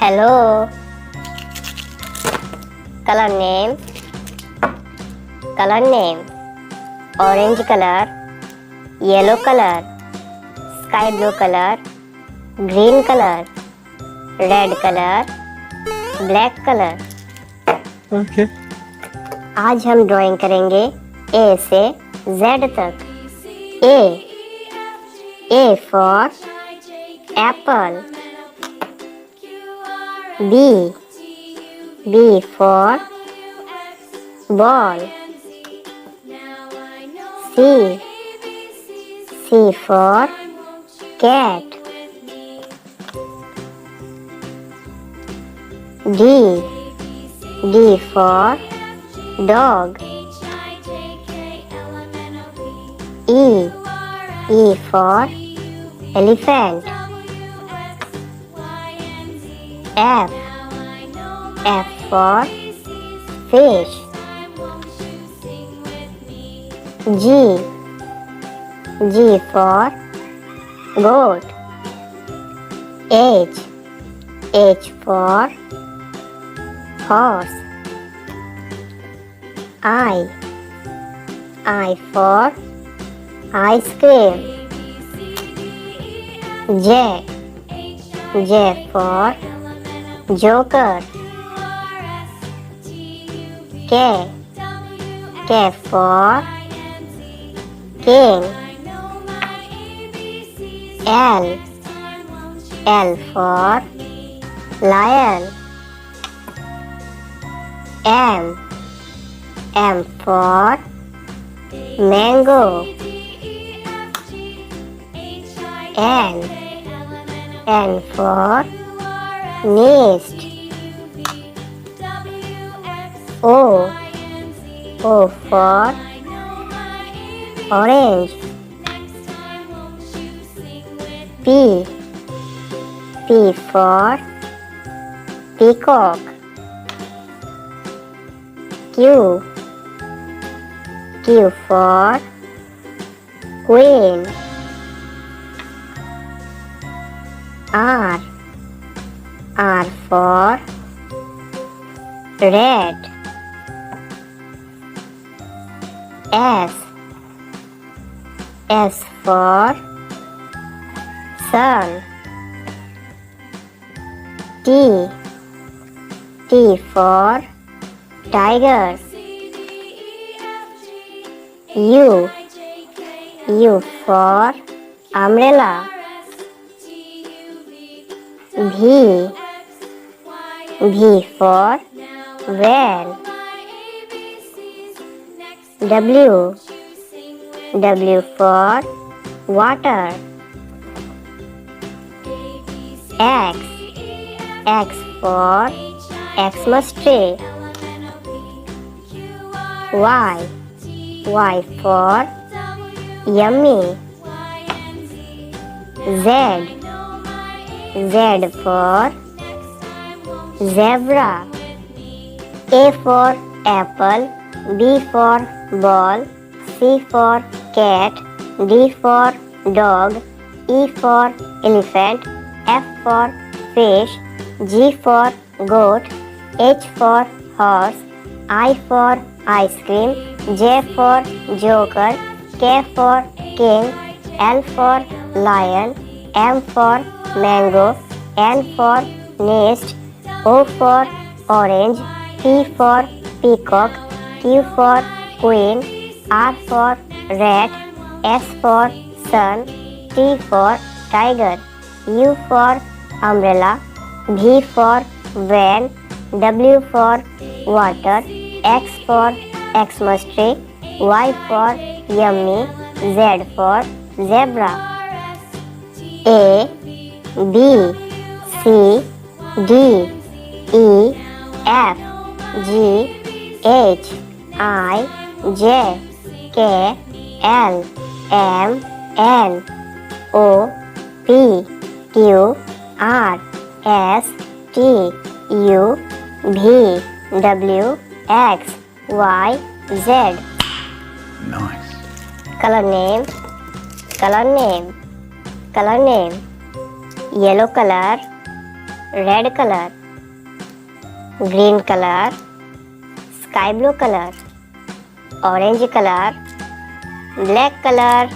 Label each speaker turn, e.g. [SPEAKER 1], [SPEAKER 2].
[SPEAKER 1] Hello. Color name. Color name. Orange color, yellow color, sky blue color, green color, red color, black color.
[SPEAKER 2] Okay.
[SPEAKER 1] आज हम drawing करेंगे A से Z तक. A for apple. B for ball. C for cat. D for dog. E for elephant. F for fish. G for goat. H for horse. I for ice cream. J for joker. K for king. L for lion. M for mango. N for nest. O for orange. P for peacock. Q for queen. R for red. S for sun. T for tiger. U for umbrella. V for van. W for water. X for Xmas tree. Y for yummy. Z for zebra. A for apple. B for ball. C for cat. D for dog. E for elephant. F for fish. G for goat. H for horse. I for ice cream. J for joker. K for king. L for lion. M for mango. N for nest. O for orange. P for peacock. Q for queen. R for rat. S for sun. T for tiger. U for umbrella. V for van. W for water. X for Xmas tree. Y for yummy. Z for zebra. A B C D E F G H I J K L M N O P Q R S T U V W X Y Z.
[SPEAKER 2] Nice.
[SPEAKER 1] Color name. Yellow color, red color, green color, sky blue color, orange color, black color,